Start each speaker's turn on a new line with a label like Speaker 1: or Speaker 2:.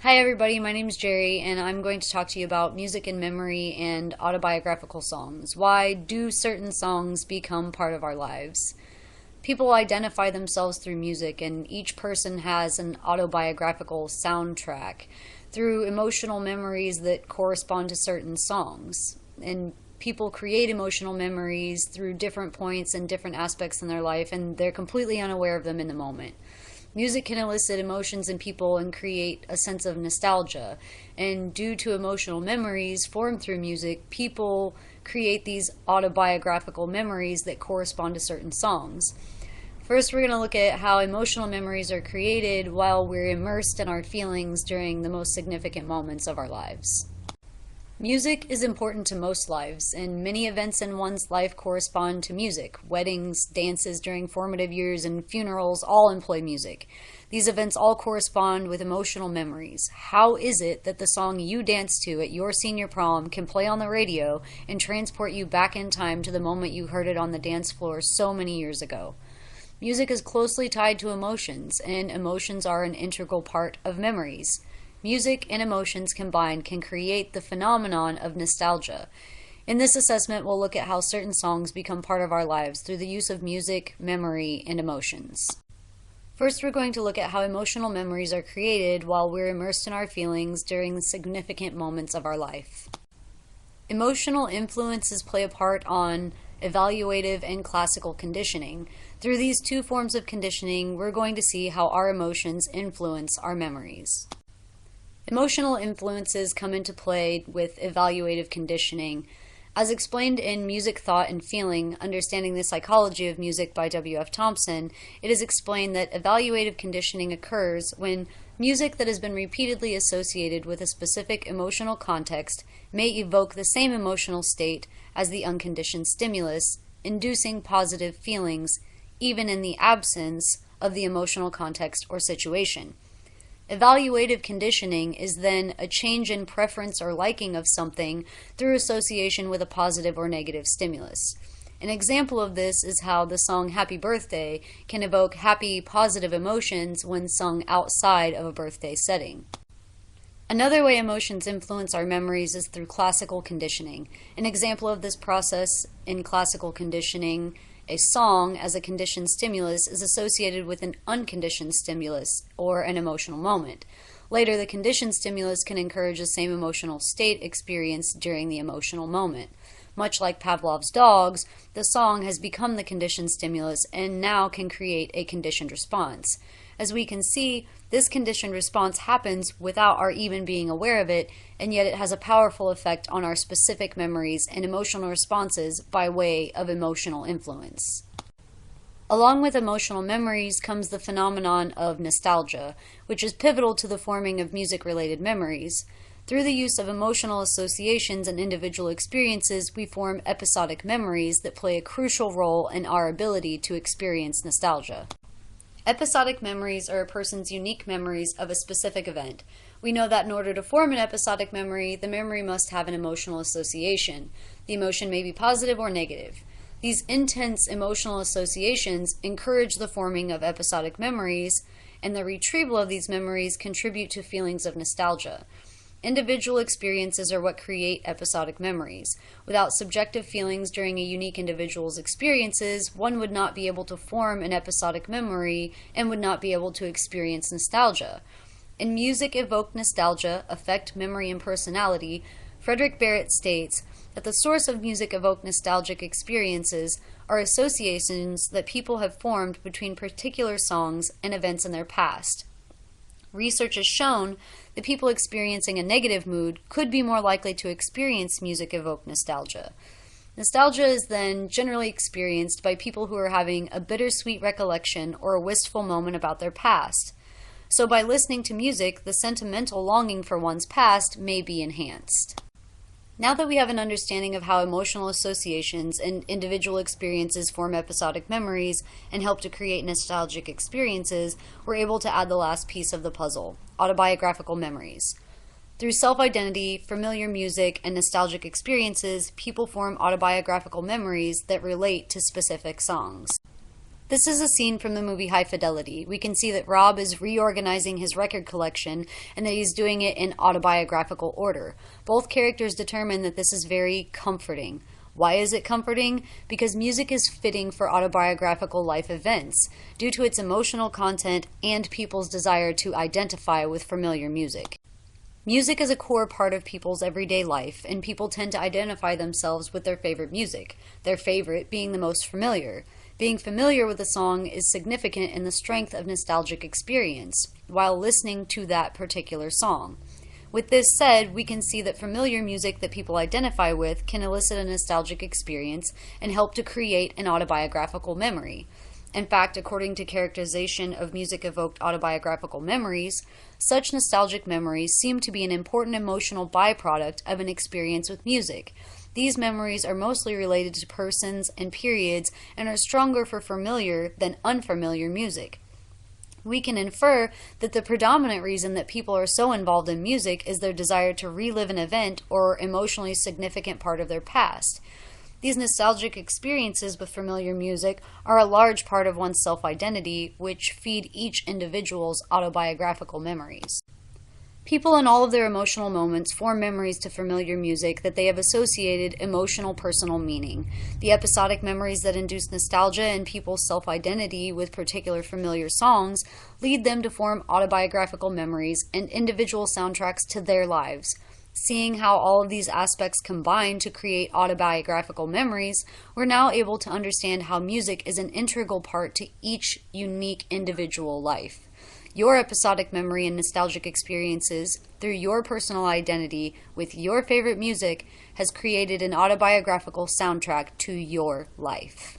Speaker 1: Hi everybody, my name is Jerry and I'm going to talk to you about music and memory and autobiographical songs. Why do certain songs become part of our lives? People identify themselves through music, and each person has an autobiographical soundtrack through emotional memories that correspond to certain songs. And people create emotional memories through different points and different aspects in their life, and they're completely unaware of them in the moment. Music can elicit emotions in people and create a sense of nostalgia. And due to emotional memories formed through music, people create these autobiographical memories that correspond to certain songs. First, we're going to look at how emotional memories are created while we're immersed in our feelings during the most significant moments of our lives. Music is important to most lives, and many events in one's life correspond to music. Weddings, dances during formative years, and funerals all employ music. These events all correspond with emotional memories. How is it that the song you danced to at your senior prom can play on the radio and transport you back in time to the moment you heard it on the dance floor so many years ago? Music is closely tied to emotions, and emotions are an integral part of memories. Music and emotions combined can create the phenomenon of nostalgia. In this assessment, we'll look at how certain songs become part of our lives through the use of music, memory, and emotions. First, we're going to look at how emotional memories are created while we're immersed in our feelings during the significant moments of our life. Emotional influences play a part on evaluative and classical conditioning. Through these two forms of conditioning, we're going to see how our emotions influence our memories. Emotional influences come into play with evaluative conditioning. As explained in Music, Thought, and Feeling, Understanding the Psychology of Music by W.F. Thompson, it is explained that evaluative conditioning occurs when music that has been repeatedly associated with a specific emotional context may evoke the same emotional state as the unconditioned stimulus, inducing positive feelings, even in the absence of the emotional context or situation. Evaluative conditioning is then a change in preference or liking of something through association with a positive or negative stimulus. An example of this is how the song Happy Birthday can evoke happy, positive emotions when sung outside of a birthday setting. Another way emotions influence our memories is through classical conditioning. An example of this process in classical conditioning: a song as a conditioned stimulus is associated with an unconditioned stimulus or an emotional moment. Later, the conditioned stimulus can encourage the same emotional state experienced during the emotional moment. Much like Pavlov's dogs, the song has become the conditioned stimulus and now can create a conditioned response. As we can see, this conditioned response happens without our even being aware of it, and yet it has a powerful effect on our specific memories and emotional responses by way of emotional influence. Along with emotional memories comes the phenomenon of nostalgia, which is pivotal to the forming of music-related memories. Through the use of emotional associations and individual experiences, we form episodic memories that play a crucial role in our ability to experience nostalgia. Episodic memories are a person's unique memories of a specific event. We know that in order to form an episodic memory, the memory must have an emotional association. The emotion may be positive or negative. These intense emotional associations encourage the forming of episodic memories, and the retrieval of these memories contribute to feelings of nostalgia. Individual experiences are what create episodic memories. Without subjective feelings during a unique individual's experiences, one would not be able to form an episodic memory and would not be able to experience nostalgia. In Music, Evoked Nostalgia, Affect, Memory, and Personality, Frederick Barrett states that the source of music-evoked nostalgic experiences are associations that people have formed between particular songs and events in their past. Research has shown that people experiencing a negative mood could be more likely to experience music-evoked nostalgia. Nostalgia is then generally experienced by people who are having a bittersweet recollection or a wistful moment about their past. So by listening to music, the sentimental longing for one's past may be enhanced. Now that we have an understanding of how emotional associations and individual experiences form episodic memories and help to create nostalgic experiences, we're able to add the last piece of the puzzle: autobiographical memories. Through self-identity, familiar music, and nostalgic experiences, people form autobiographical memories that relate to specific songs. This is a scene from the movie High Fidelity. We can see that Rob is reorganizing his record collection and that he's doing it in autobiographical order. Both characters determine that this is very comforting. Why is it comforting? Because music is fitting for autobiographical life events due to its emotional content and people's desire to identify with familiar music. Music is a core part of people's everyday life, and people tend to identify themselves with their favorite music, their favorite being the most familiar. Being familiar with a song is significant in the strength of nostalgic experience while listening to that particular song. With this said, we can see that familiar music that people identify with can elicit a nostalgic experience and help to create an autobiographical memory. In fact, according to characterization of music-evoked autobiographical memories, such nostalgic memories seem to be an important emotional byproduct of an experience with music. These memories are mostly related to persons and periods and are stronger for familiar than unfamiliar music. We can infer that the predominant reason that people are so involved in music is their desire to relive an event or emotionally significant part of their past. These nostalgic experiences with familiar music are a large part of one's self-identity, which feed each individual's autobiographical memories. People in all of their emotional moments form memories to familiar music that they have associated emotional personal meaning. The episodic memories that induce nostalgia in people's self-identity with particular familiar songs lead them to form autobiographical memories and individual soundtracks to their lives. Seeing how all of these aspects combine to create autobiographical memories, we're now able to understand how music is an integral part to each unique individual life. Your episodic memory and nostalgic experiences through your personal identity with your favorite music has created an autobiographical soundtrack to your life.